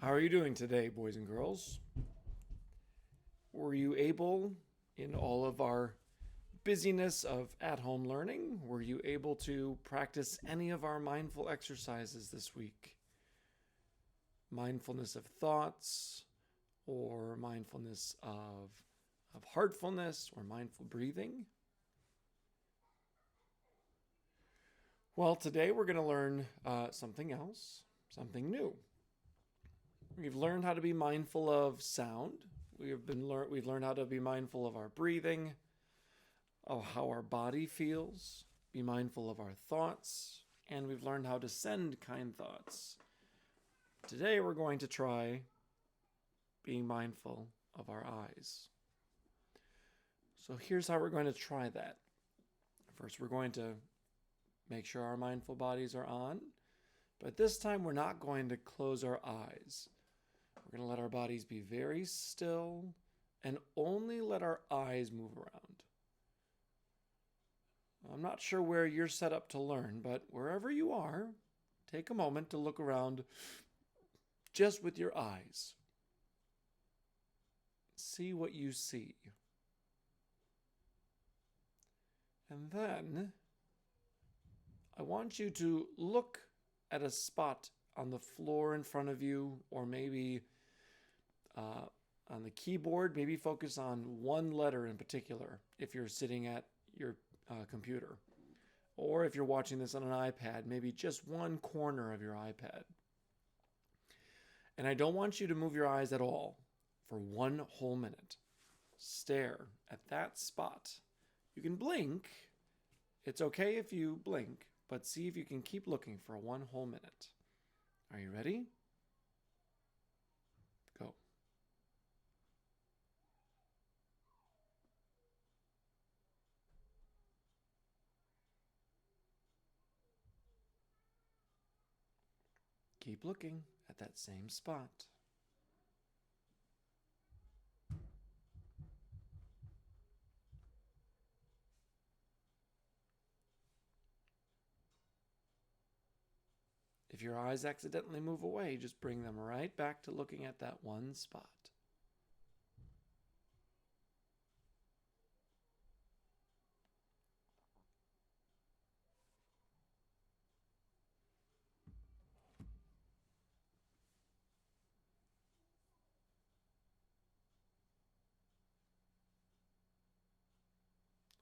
How are you doing today, boys and girls? Were you able, in all of our busyness of at home learning, were you able to practice any of our mindful exercises this week? Mindfulness of thoughts, or mindfulness of heartfulness, or mindful breathing? Well, today we're going to learn something else, something new. We've learned how to be mindful of sound. We've learned how to be mindful of our breathing, of how our body feels, be mindful of our thoughts, and we've learned how to send kind thoughts. Today we're going to try being mindful of our eyes. So here's how we're going to try that. First, we're going to make sure our mindful bodies are on, but this time we're not going to close our eyes. We're going to let our bodies be very still and only let our eyes move around. I'm not sure where you're set up to learn, but wherever you are, take a moment to look around just with your eyes. See what you see. And then I want you to look at a spot on the floor in front of you, or maybe on the keyboard. Maybe focus on one letter in particular if you're sitting at your computer. Or if you're watching this on an iPad, maybe just one corner of your iPad. And I don't want you to move your eyes at all for one whole minute. Stare at that spot. You can blink. It's okay if you blink, but see if you can keep looking for one whole minute. Are you ready? Go. Keep looking at that same spot. If your eyes accidentally move away, just bring them right back to looking at that one spot.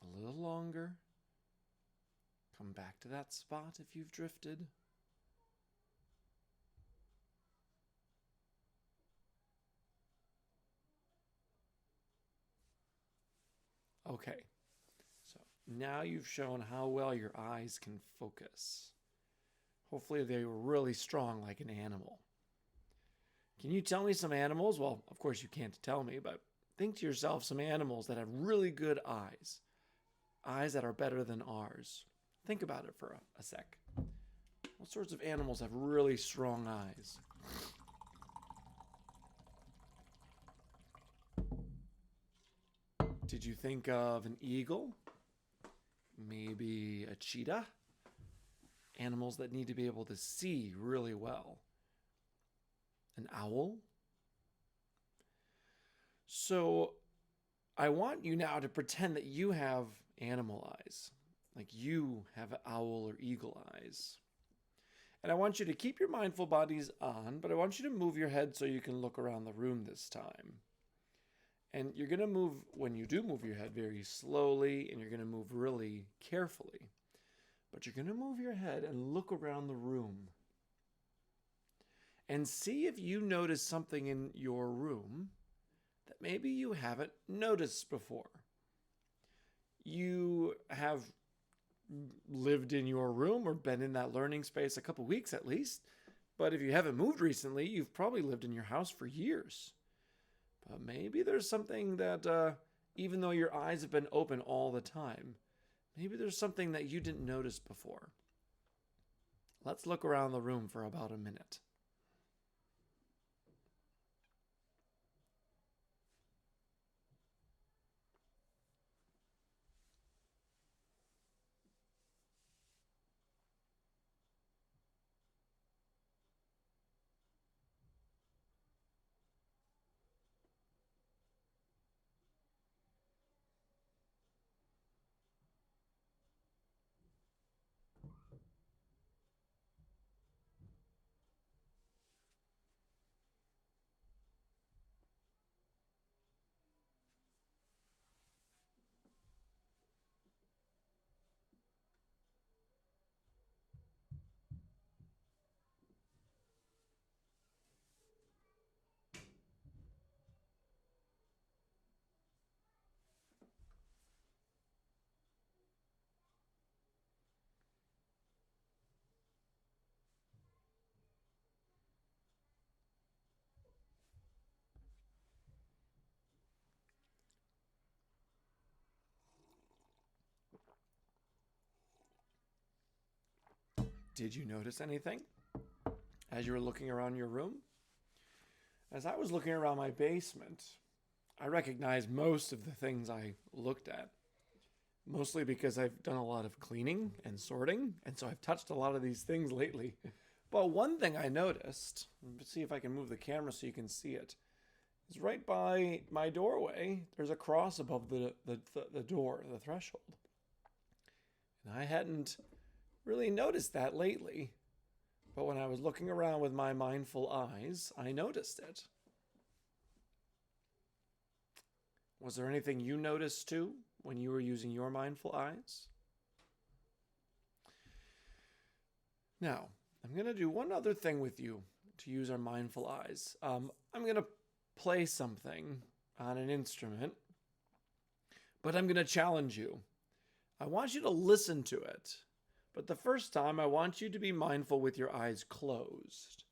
A little longer. Come back to that spot if you've drifted. Okay, so now you've shown how well your eyes can focus. Hopefully they were really strong like an animal. Can you tell me some animals? Well, of course you can't tell me, but think to yourself some animals that have really good eyes. Eyes that are better than ours. Think about it for a sec. What sorts of animals have really strong eyes? Did you think of an eagle? Maybe a cheetah? Animals that need to be able to see really well. An owl? So I want you now to pretend that you have animal eyes, like you have owl or eagle eyes. And I want you to keep your mindful bodies on, but I want you to move your head so you can look around the room this time. And you're going to move, when you do move your head, very slowly, and you're going to move really carefully. But you're going to move your head and look around the room. And see if you notice something in your room that maybe you haven't noticed before. You have lived in your room or been in that learning space a couple weeks at least. But if you haven't moved recently, you've probably lived in your house for years. But maybe there's something that, even though your eyes have been open all the time, maybe there's something that you didn't notice before. Let's look around the room for about a minute. Did you notice anything as you were looking around your room? As I was looking around my basement, I recognized most of the things I looked at, mostly because I've done a lot of cleaning and sorting, and so I've touched a lot of these things lately. But one thing I noticed, let's see if I can move the camera so you can see it, is right by my doorway, there's a cross above the door, the threshold. And I hadn't really noticed that lately, but when I was looking around with my mindful eyes, I noticed it. Was there anything you noticed too when you were using your mindful eyes? Now, I'm going to do one other thing with you to use our mindful eyes. I'm going to play something on an instrument, but I'm going to challenge you. I want you to listen to it, but the first time I want you to be mindful with your eyes closed.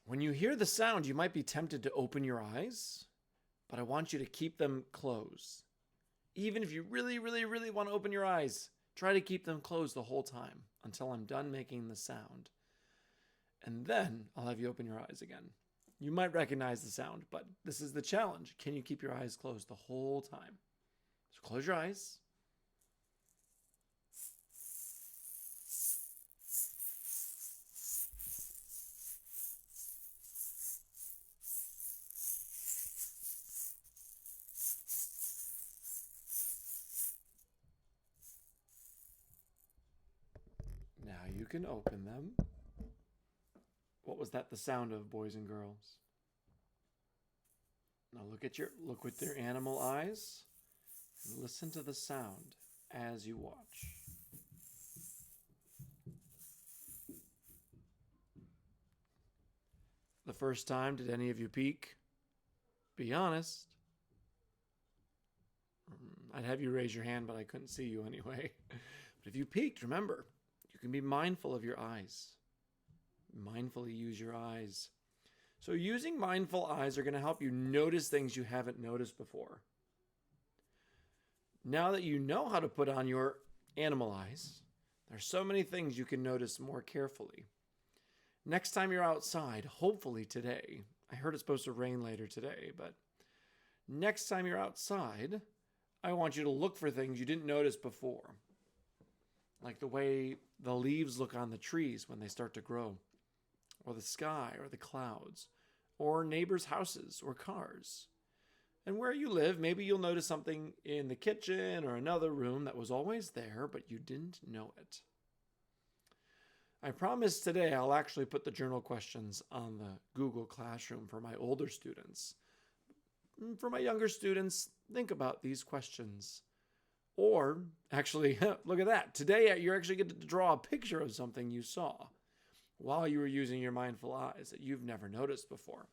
When you hear the sound, you might be tempted to open your eyes, but I want you to keep them closed. Even if you really, really, really want to open your eyes, try to keep them closed the whole time until I'm done making the sound. And then I'll have you open your eyes again. You might recognize the sound, but this is the challenge. Can you keep your eyes closed the whole time? So close your eyes. Now you can open them. What was that the sound of, boys and girls? Now look with your animal eyes and listen to the sound as you watch. The first time, did any of you peek? Be honest. I'd have you raise your hand, but I couldn't see you anyway. But if you peeked, remember, you can be mindful of your eyes. Mindfully use your eyes. So using mindful eyes are going to help you notice things you haven't noticed before. Now that you know how to put on your animal eyes, there's so many things you can notice more carefully. Next time you're outside, hopefully today, I heard it's supposed to rain later today, but next time you're outside, I want you to look for things you didn't notice before. Like the way the leaves look on the trees when they start to grow, or the sky, or the clouds, or neighbors' houses, or cars. And where you live, maybe you'll notice something in the kitchen or another room that was always there, but you didn't know it. I promise today I'll actually put the journal questions on the Google Classroom for my older students. For my younger students, think about these questions. Or, actually, look at that. Today, you're actually going to draw a picture of something you saw while you were using your mindful eyes that you've never noticed before.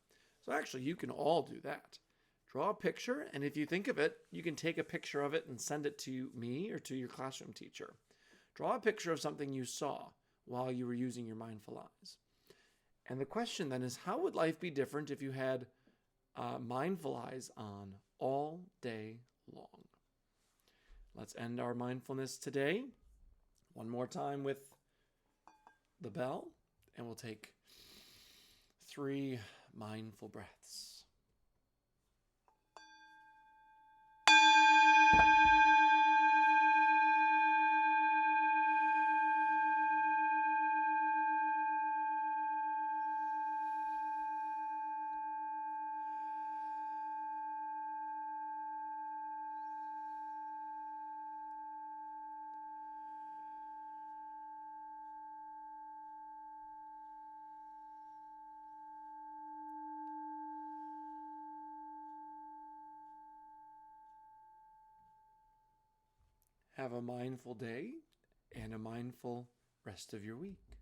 So actually, you can all do that. Draw a picture, and if you think of it, you can take a picture of it and send it to me or to your classroom teacher. Draw a picture of something you saw while you were using your mindful eyes. And the question then is, how would life be different if you had mindful eyes on all day long? Let's end our mindfulness today one more time with the bell, and we'll take 3 mindful breaths. Have a mindful day and a mindful rest of your week.